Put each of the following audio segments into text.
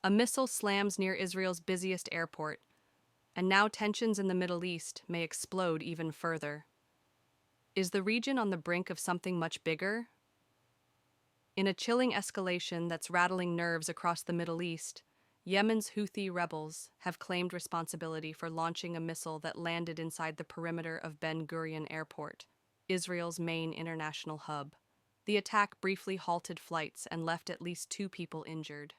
A missile slams near Israel's busiest airport, and now tensions in the Middle East may explode even further. Is the region on the brink of something much bigger? In a chilling escalation that's rattling nerves across the Middle East, Yemen's Houthi rebels have claimed responsibility for launching a missile that landed inside the perimeter of Ben Gurion Airport, Israel's main international hub. The attack briefly halted flights and left at least 2 people injured.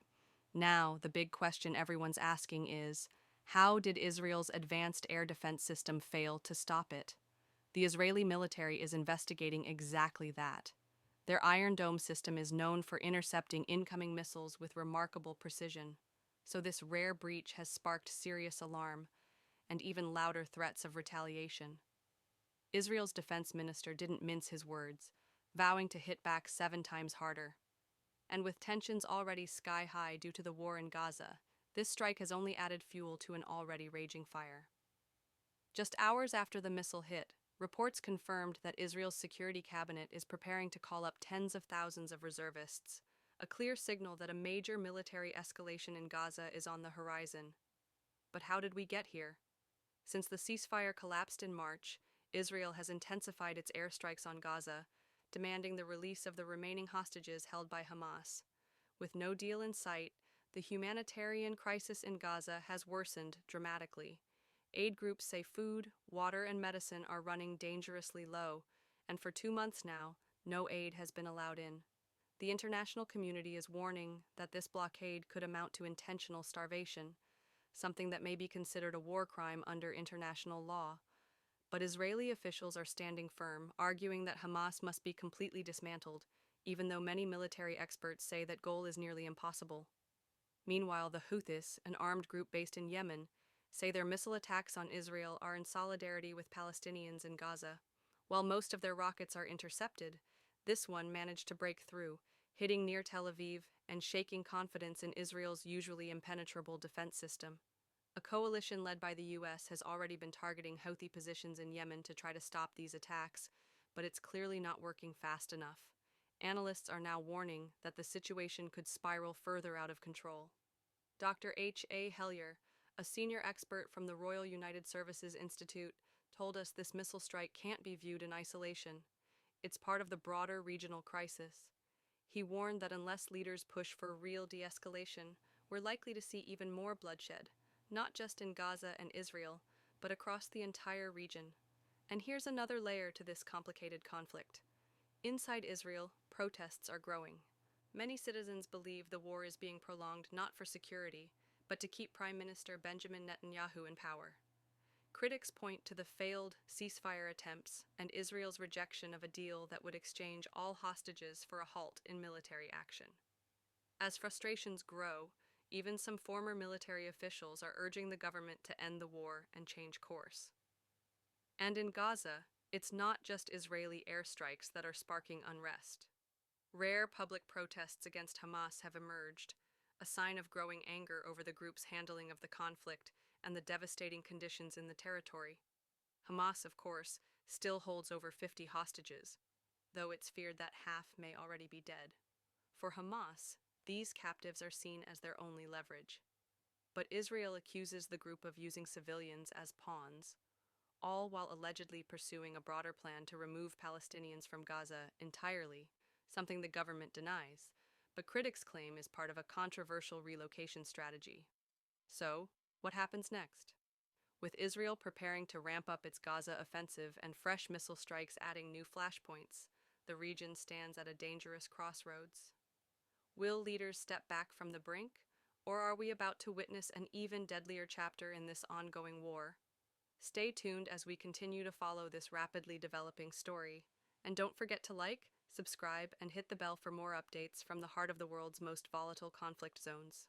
Now, the big question everyone's asking is, how did Israel's advanced air defense system fail to stop it? The Israeli military is investigating exactly that. Their Iron Dome system is known for intercepting incoming missiles with remarkable precision. So this rare breach has sparked serious alarm and even louder threats of retaliation. Israel's defense minister didn't mince his words, vowing to hit back 7 times harder. And with tensions already sky high due to the war in Gaza, this strike has only added fuel to an already raging fire. Just hours after the missile hit, reports confirmed that Israel's security cabinet is preparing to call up tens of thousands of reservists, a clear signal that a major military escalation in Gaza is on the horizon. But how did we get here? Since the ceasefire collapsed in March, Israel has intensified its airstrikes on Gaza, demanding the release of the remaining hostages held by Hamas. With no deal in sight, the humanitarian crisis in Gaza has worsened dramatically. Aid groups say food, water, and medicine are running dangerously low, and for 2 months now, no aid has been allowed in. The international community is warning that this blockade could amount to intentional starvation, something that may be considered a war crime under international law. But Israeli officials are standing firm, arguing that Hamas must be completely dismantled, even though many military experts say that goal is nearly impossible. Meanwhile, the Houthis, an armed group based in Yemen, say their missile attacks on Israel are in solidarity with Palestinians in Gaza. While most of their rockets are intercepted, this one managed to break through, hitting near Tel Aviv and shaking confidence in Israel's usually impenetrable defense system. A coalition led by the U.S. has already been targeting Houthi positions in Yemen to try to stop these attacks, but it's clearly not working fast enough. Analysts are now warning that the situation could spiral further out of control. Dr. H.A. Hellier, a senior expert from the Royal United Services Institute, told us this missile strike can't be viewed in isolation. It's part of the broader regional crisis. He warned that unless leaders push for real de-escalation, we're likely to see even more bloodshed, not just in Gaza and Israel, but across the entire region. And here's another layer to this complicated conflict. Inside Israel, protests are growing. Many citizens believe the war is being prolonged not for security, but to keep Prime Minister Benjamin Netanyahu in power. Critics point to the failed ceasefire attempts and Israel's rejection of a deal that would exchange all hostages for a halt in military action. As frustrations grow, even some former military officials are urging the government to end the war and change course. And in Gaza, it's not just Israeli airstrikes that are sparking unrest. Rare public protests against Hamas have emerged, a sign of growing anger over the group's handling of the conflict and the devastating conditions in the territory. Hamas, of course, still holds over 50 hostages, though it's feared that half may already be dead. For Hamas, these captives are seen as their only leverage. But Israel accuses the group of using civilians as pawns, all while allegedly pursuing a broader plan to remove Palestinians from Gaza entirely, something the government denies, but critics claim is part of a controversial relocation strategy. So, what happens next? With Israel preparing to ramp up its Gaza offensive and fresh missile strikes adding new flashpoints, the region stands at a dangerous crossroads. Will leaders step back from the brink, or are we about to witness an even deadlier chapter in this ongoing war? Stay tuned as we continue to follow this rapidly developing story. And don't forget to like, subscribe, and hit the bell for more updates from the heart of the world's most volatile conflict zones.